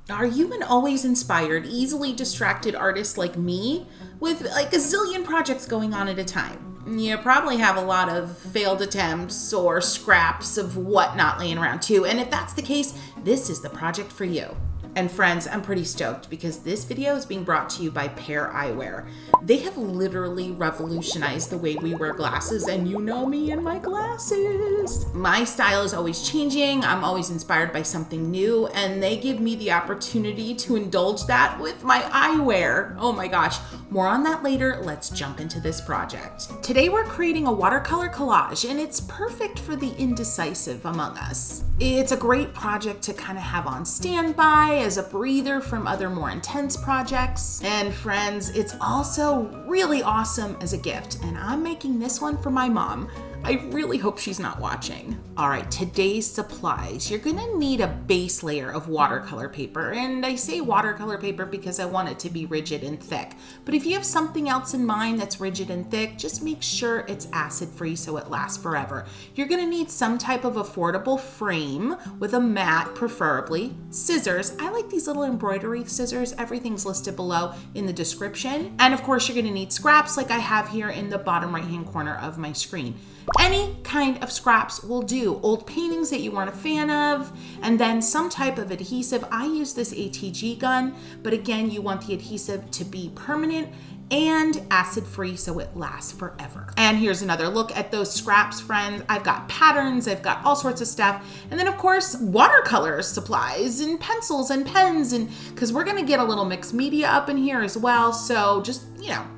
Are you an always inspired, easily distracted artist like me with like a zillion projects going on at a time? You probably have a lot of failed attempts or scraps of whatnot laying around too. And if that's the case, this is the project for you. And friends, I'm pretty stoked because this video is being brought to you by Pear eyewear. They have literally revolutionized the way we wear glasses, and you know me and my glasses. My style is always changing. I'm always inspired by something new, and they give me the opportunity to indulge that with my eyewear. Oh my gosh, more on that later. Let's jump into this project. Today we're creating a watercolor collage, and it's perfect for the indecisive among us. It's a great project to kind of have on standby as a breather from other more intense projects. And friends, it's also really awesome as a gift. And I'm making this one for my mom. I really hope she's not watching. All right, today's supplies. You're gonna need a base layer of watercolor paper. And I say watercolor paper because I want it to be rigid and thick. But if you have something else in mind that's rigid and thick, just make sure it's acid-free so it lasts forever. You're gonna need some type of affordable frame with a mat, preferably. Scissors. I like these little embroidery scissors. Everything's listed below in the description. And of course, you're gonna need scraps like I have here in the bottom right-hand corner of my screen. Any kind of scraps will do. Old paintings that you weren't a fan of, and then some type of adhesive. I use this ATG gun, but again, you want the adhesive to be permanent and acid-free so it lasts forever. And here's another look at those scraps, friends. I've got patterns, I've got all sorts of stuff. And then of course, watercolor supplies and pencils and pens, and because we're gonna get a little mixed media up in here as well. So just,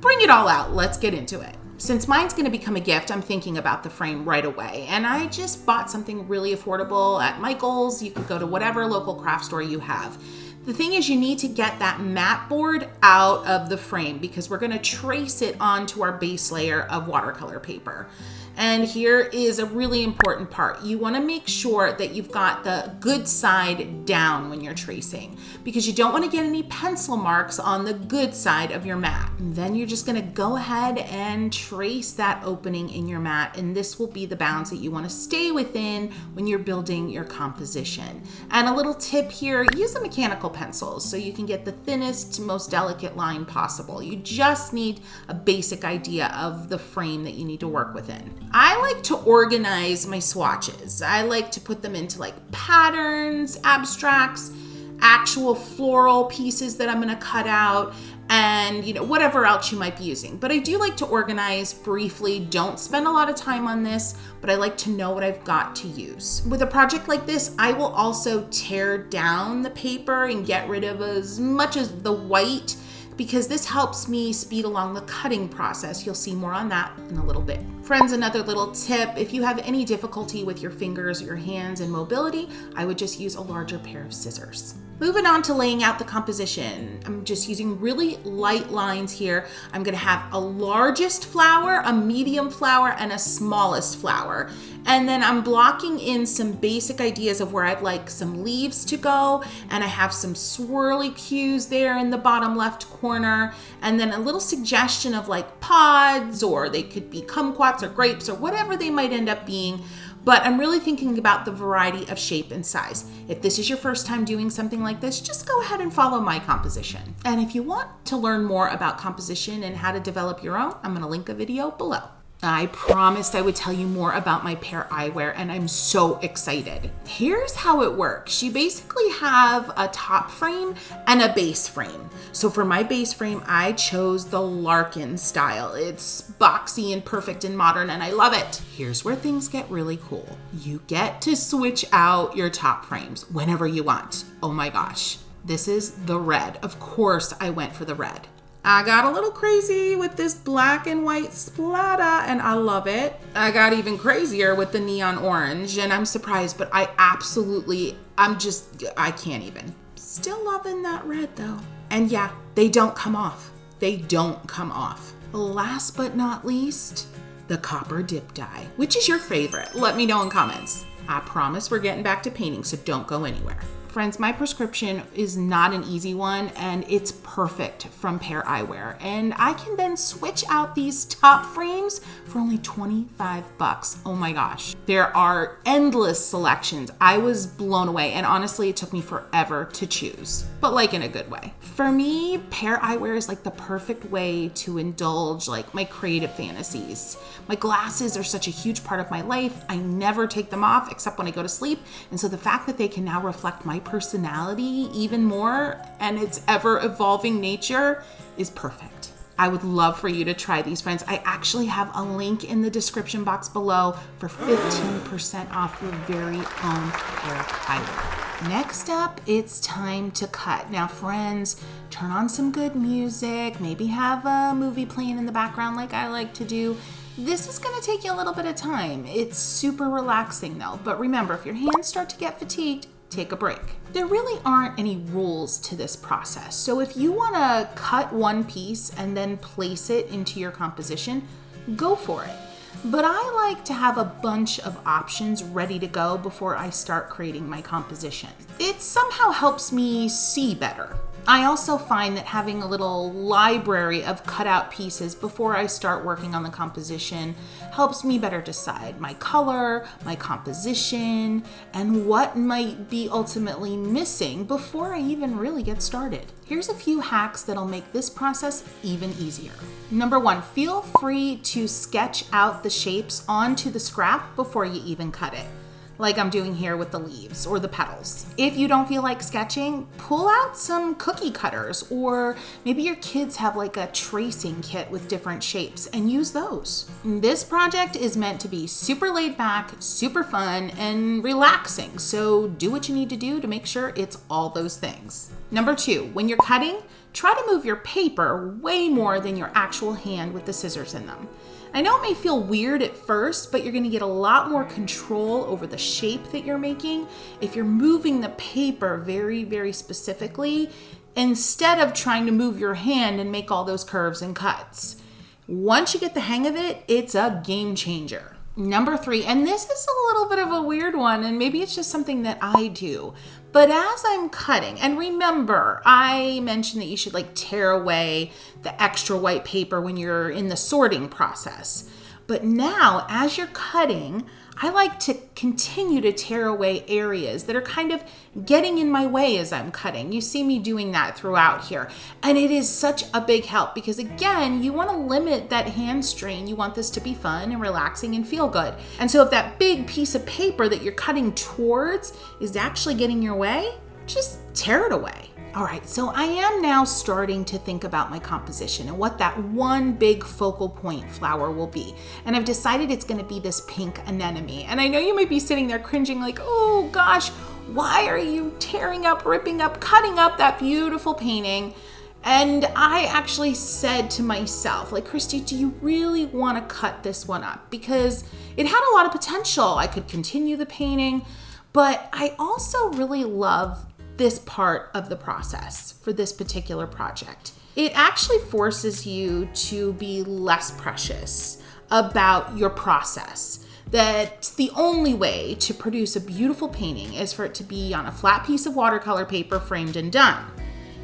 bring it all out. Let's get into it. Since mine's gonna become a gift, I'm thinking about the frame right away. And I just bought something really affordable at Michael's. You could go to whatever local craft store you have. The thing is, you need to get that mat board out of the frame because we're gonna trace it onto our base layer of watercolor paper. And here is a really important part. You wanna make sure that you've got the good side down when you're tracing because you don't wanna get any pencil marks on the good side of your mat. And then you're just gonna go ahead and trace that opening in your mat, and this will be the bounds that you wanna stay within when you're building your composition. And a little tip here, use the mechanical pencils so you can get the thinnest, most delicate line possible. You just need a basic idea of the frame that you need to work within. I like to organize my swatches. I like to put them into like patterns, abstracts, actual floral pieces that I'm gonna cut out, and whatever else you might be using. But I do like to organize briefly. Don't spend a lot of time on this, but I like to know what I've got to use. With a project like this, I will also tear down the paper and get rid of as much as the white because this helps me speed along the cutting process. You'll see more on that in a little bit. Friends, another little tip, if you have any difficulty with your fingers or your hands and mobility, I would just use a larger pair of scissors. Moving on to laying out the composition. I'm just using really light lines here. I'm gonna have a largest flower, a medium flower, and a smallest flower. And then I'm blocking in some basic ideas of where I'd like some leaves to go. And I have some swirly cues there in the bottom left corner. And then a little suggestion of like pods, or they could be kumquats or grapes or whatever they might end up being. But I'm really thinking about the variety of shape and size. If this is your first time doing something like this, just go ahead and follow my composition. And if you want to learn more about composition and how to develop your own, I'm gonna link a video below. I promised I would tell you more about my Pear eyewear, and I'm so excited. Here's how it works. You basically have a top frame and a base frame. So for my base frame, I chose the Larkin style. It's boxy and perfect and modern, and I love it. Here's where things get really cool. You get to switch out your top frames whenever you want. Oh my gosh, this is the red. Of course I went for the red. I got a little crazy with this black and white splatter, and I love it. I got even crazier with the neon orange, and I'm surprised, but I can't even. Still loving that red though. And yeah, they don't come off. They don't come off. Last but not least, the copper dip dye. Which is your favorite? Let me know in comments. I promise we're getting back to painting, so don't go anywhere. Friends, my prescription is not an easy one, and it's perfect from Pear eyewear. And I can then switch out these top frames for only 25 bucks. Oh my gosh. There are endless selections. I was blown away, and honestly, it took me forever to choose. but like in a good way. For me, Pear eyewear is like the perfect way to indulge like my creative fantasies. My glasses are such a huge part of my life. I never take them off except when I go to sleep. And so the fact that they can now reflect my personality even more and its ever evolving nature is perfect. I would love for you to try these, friends. I actually have a link in the description box below for 15% off your very own Pear eyewear. Next up, it's time to cut. Now, friends, turn on some good music, maybe have a movie playing in the background like I like to do. This is gonna take you a little bit of time. It's super relaxing though, but remember, if your hands start to get fatigued, take a break. There really aren't any rules to this process. So if you wanna cut one piece and then place it into your composition, go for it. But I like to have a bunch of options ready to go before I start creating my composition. It somehow helps me see better. I also find that having a little library of cutout pieces before I start working on the composition helps me better decide my color, my composition, and what might be ultimately missing before I even really get started. Here's a few hacks that'll make this process even easier. Number one, feel free to sketch out the shapes onto the scrap before you even cut it, like I'm doing here with the leaves or the petals. If you don't feel like sketching, pull out some cookie cutters, or maybe your kids have like a tracing kit with different shapes and use those. This project is meant to be super laid back, super fun, and relaxing. So do what you need to do to make sure it's all those things. Number two, when you're cutting, try to move your paper way more than your actual hand with the scissors in them. I know it may feel weird at first, but you're gonna get a lot more control over the shape that you're making if you're moving the paper very, very specifically, instead of trying to move your hand and make all those curves and cuts. Once you get the hang of it, it's a game changer. Number three, and this is a little bit of a weird one, and maybe it's just something that I do, but as I'm cutting, and remember, I mentioned that you should like tear away the extra white paper when you're in the sorting process. But now, as you're cutting, I like to continue to tear away areas that are kind of getting in my way as I'm cutting. You see me doing that throughout here. And it is such a big help because, again, you want to limit that hand strain. You want this to be fun and relaxing and feel good. And so if that big piece of paper that you're cutting towards is actually getting in your way, just tear it away. All right, so I am now starting to think about my composition and what that one big focal point flower will be. And I've decided it's gonna be this pink anemone. And I know you might be sitting there cringing like, oh gosh, why are you tearing up, ripping up, cutting up that beautiful painting? And I actually said to myself, like, Christy, do you really wanna cut this one up? Because it had a lot of potential. I could continue the painting, but I also really love this part of the process for this particular project. It actually forces you to be less precious about your process. That the only way to produce a beautiful painting is for it to be on a flat piece of watercolor paper, framed and done.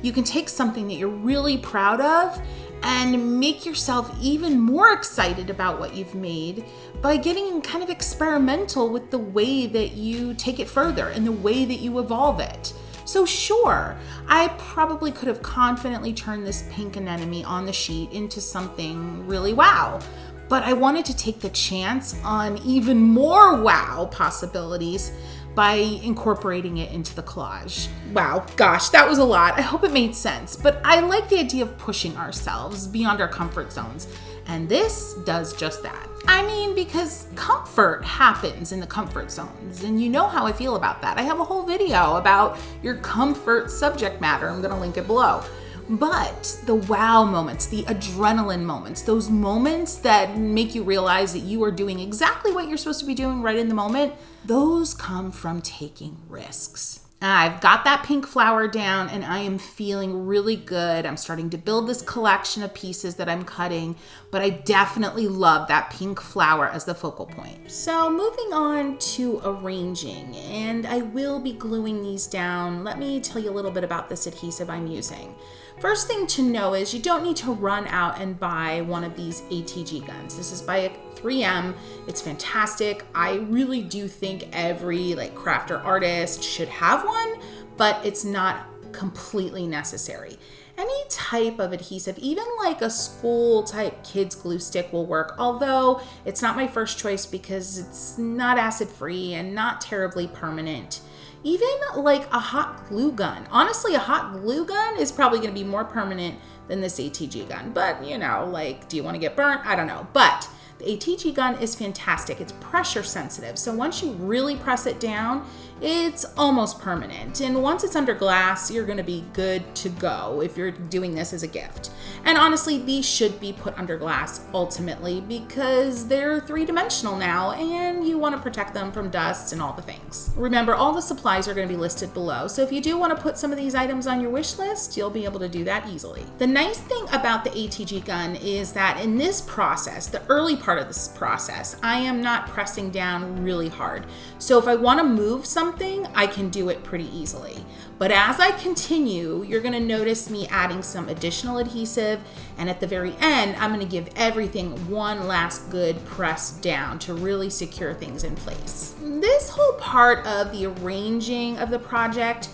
You can take something that you're really proud of and make yourself even more excited about what you've made by getting kind of experimental with the way that you take it further and the way that you evolve it. So sure, I probably could have confidently turned this pink anemone on the sheet into something really wow, but I wanted to take the chance on even more wow possibilities by incorporating it into the collage. Wow, gosh, that was a lot. I hope it made sense, but I like the idea of pushing ourselves beyond our comfort zones, and this does just that. I mean, because comfort happens in the comfort zones, and you know how I feel about that. I have a whole video about your comfort subject matter. I'm gonna link it below. But the wow moments, the adrenaline moments, those moments that make you realize that you are doing exactly what you're supposed to be doing right in the moment, those come from taking risks. I've got that pink flower down and I am feeling really good. I'm starting to build this collection of pieces that I'm cutting, but I definitely love that pink flower as the focal point. So moving on to arranging, and I will be gluing these down. Let me tell you a little bit about this adhesive I'm using. First thing to know is you don't need to run out and buy one of these ATG guns. This is by 3M. It's fantastic. I really do think every crafter artist should have one, but it's not completely necessary. Any type of adhesive, even like a school type kids glue stick will work, although it's not my first choice because it's not acid free and not terribly permanent. Even like a hot glue gun. Honestly, a hot glue gun is probably going to be more permanent than this ATG gun, but you know, like, do you want to get burnt? I don't know, but the ATG gun is fantastic. It's pressure sensitive, so once you really press it down, it's almost permanent. And once it's under glass, you're gonna be good to go if you're doing this as a gift. And honestly, these should be put under glass ultimately because they're three-dimensional now and you wanna protect them from dust and all the things. Remember, all the supplies are gonna be listed below, so if you do wanna put some of these items on your wish list, you'll be able to do that easily. The nice thing about the ATG gun is that in this process, the early part of this process, I am not pressing down really hard. So if I wanna move something, I can do it pretty easily. But as I continue, you're gonna notice me adding some additional adhesive, and at the very end, I'm gonna give everything one last good press down to really secure things in place. This whole part of the arranging of the project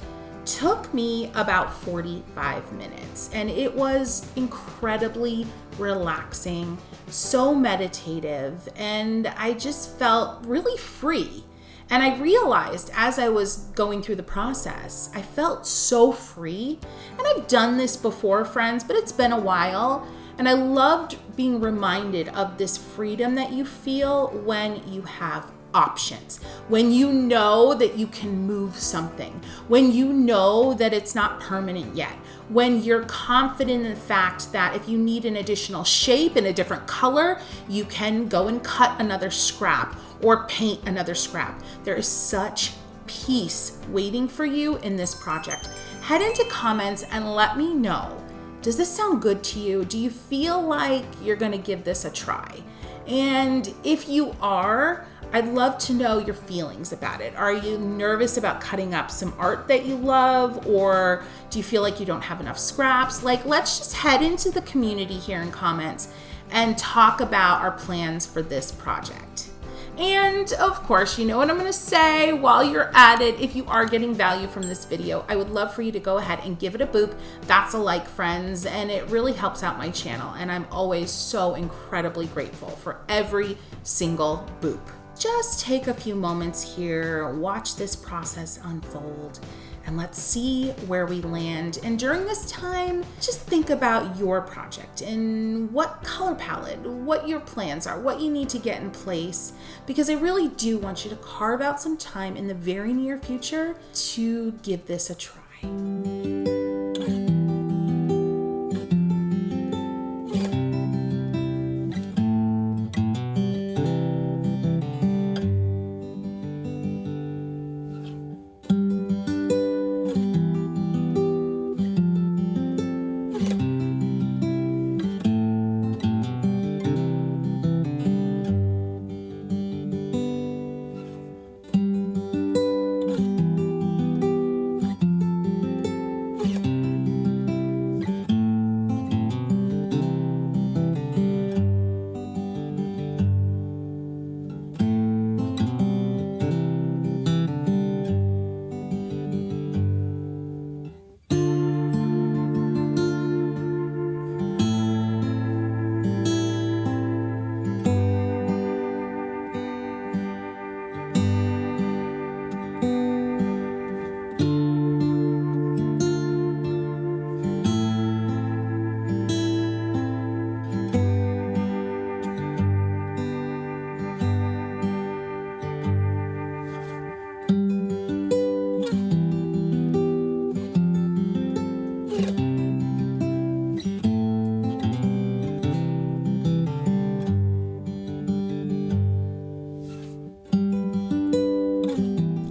took me about 45 minutes, and it was incredibly relaxing, so meditative, and I just felt really free. And I realized as I was going through the process, I felt so free. And I've done this before, friends, but it's been a while. And I loved being reminded of this freedom that you feel when you have options, when you know that you can move something, when you know that it's not permanent yet, when you're confident in the fact that if you need an additional shape in a different color, you can go and cut another scrap or paint another scrap. There is such peace waiting for you in this project. Head into comments and let me know, does this sound good to you? Do you feel like you're gonna give this a try? And if you are, I'd love to know your feelings about it. Are you nervous about cutting up some art that you love? Or do you feel like you don't have enough scraps? Like, let's just head into the community here in comments and talk about our plans for this project. And of course, you know what I'm gonna say while you're at it. If you are getting value from this video, I would love for you to go ahead and give it a boop. That's a like, friends, and it really helps out my channel. And I'm always so incredibly grateful for every single boop. Just take a few moments here, watch this process unfold, and let's see where we land. And during this time, just think about your project and what color palette, what your plans are, what you need to get in place, because I really do want you to carve out some time in the very near future to give this a try.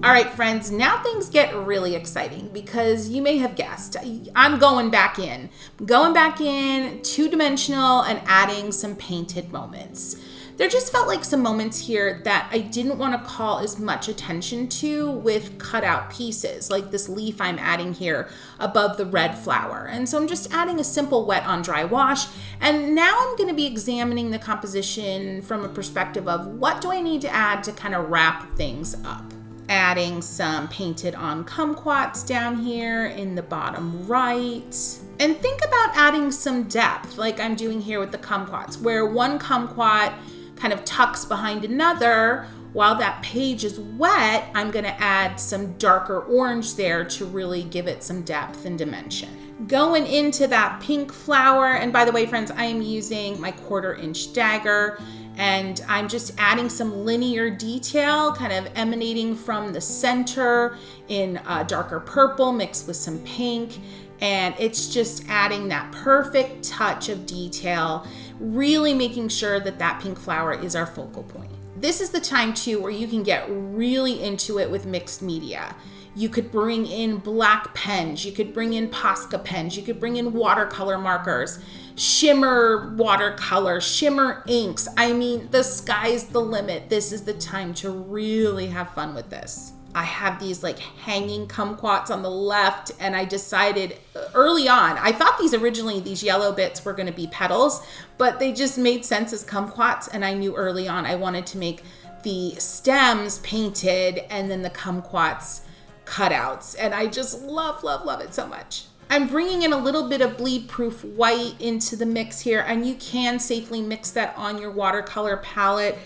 All right, friends, now things get really exciting because you may have guessed, I'm going back in. Two-dimensional and adding some painted moments. There just felt like some moments here that I didn't want to call as much attention to with cutout pieces, like this leaf I'm adding here above the red flower. And so I'm just adding a simple wet on dry wash. And now I'm going to be examining the composition from a perspective of what do I need to add to kind of wrap things up. adding some painted on kumquats down here in the bottom right. And think about adding some depth like I'm doing here with the kumquats, where one kumquat kind of tucks behind another. While that page is wet, I'm gonna add some darker orange there to really give it some depth and dimension. Going into that pink flower, and by the way, friends, I am using my 1/4" dagger, and I'm just adding some linear detail kind of emanating from the center in a darker purple mixed with some pink. And it's just adding that perfect touch of detail, really making sure that that pink flower is our focal point. This is the time too where you can get really into it with mixed media. You could bring in black pens, you could bring in Posca pens, you could bring in watercolor markers, shimmer watercolor, shimmer inks. I mean, the sky's the limit. This is the time to really have fun with this. I have these like hanging kumquats on the left, and I decided early on, I thought these yellow bits were gonna be petals, but they just made sense as kumquats, and I knew early on I wanted to make the stems painted and then the kumquats cutouts, and I just love, love, love it so much. I'm bringing in a little bit of bleed-proof white into the mix here, and you can safely mix that on your watercolor palette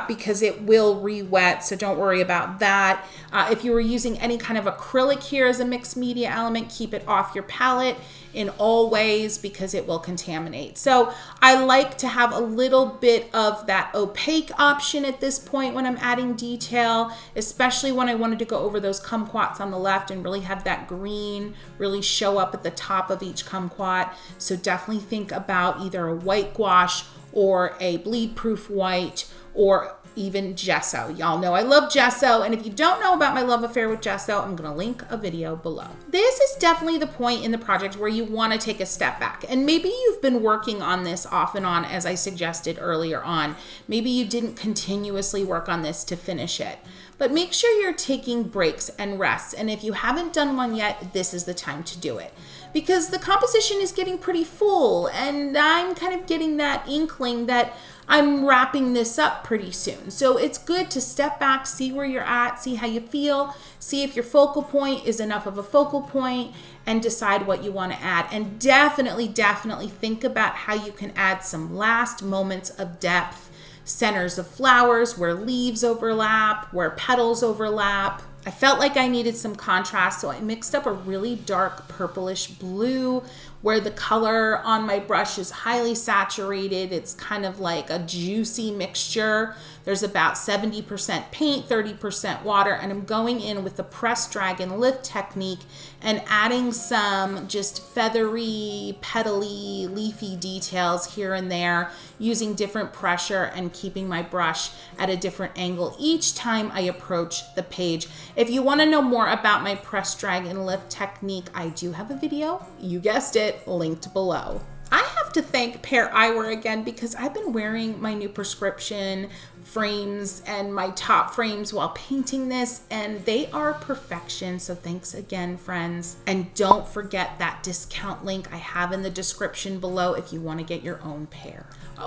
because it will re-wet, so don't worry about that. If you were using any kind of acrylic here as a mixed media element, keep it off your palette in all ways because it will contaminate. So I like to have a little bit of that opaque option at this point when I'm adding detail, especially when I wanted to go over those kumquats on the left and really have that green really show up at the top of each kumquat. So definitely think about either a white gouache or a bleed-proof white, or even gesso. Y'all know I love gesso, and if you don't know about my love affair with gesso, I'm gonna link a video below. This is definitely the point in the project where you wanna take a step back, and maybe you've been working on this off and on as I suggested earlier on. Maybe you didn't continuously work on this to finish it, but make sure you're taking breaks and rests, and if you haven't done one yet, this is the time to do it. Because the composition is getting pretty full, and I'm kind of getting that inkling that I'm wrapping this up pretty soon. So it's good to step back, see where you're at, see how you feel, see if your focal point is enough of a focal point, and decide what you want to add. And definitely, definitely think about how you can add some last moments of depth, centers of flowers, where leaves overlap, where petals overlap. I felt like I needed some contrast, so I mixed up a really dark purplish blue where the color on my brush is highly saturated. It's kind of like a juicy mixture. There's about 70% paint, 30% water, and I'm going in with the press, drag, and lift technique and adding some just feathery, petally, leafy details here and there, using different pressure and keeping my brush at a different angle each time I approach the page. If you want to know more about my press, drag, and lift technique, I do have a video, you guessed it, linked below. I have to thank Pear eyewear again because I've been wearing my new prescription frames and my top frames while painting this, and they are perfection. So thanks again, friends. And don't forget that discount link I have in the description below if you want to get your own pair.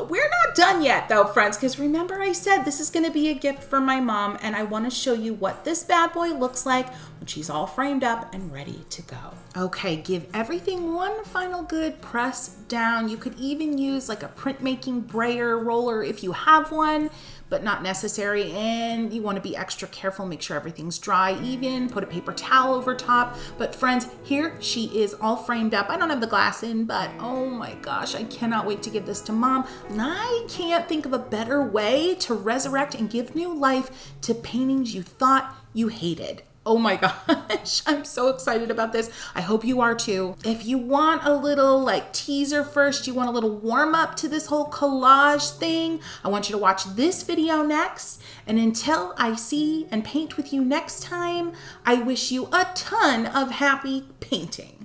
We're not done yet though, friends, because remember I said this is going to be a gift for my mom, and I want to show you what this bad boy looks like when she's all framed up and ready to go. Okay, give everything one final good press down. You could even use like a printmaking brayer roller if you have one, but not necessary, and you want to be extra careful, make sure everything's dry even, put a paper towel over top. But friends, here she is all framed up. I don't have the glass in, but oh my gosh, I cannot wait to give this to mom. And I can't think of a better way to resurrect and give new life to paintings you thought you hated. Oh my gosh, I'm so excited about this. I hope you are too. If you want a little like teaser first, you want a little warm up to this whole collage thing, I want you to watch this video next. And until I see and paint with you next time, I wish you a ton of happy painting.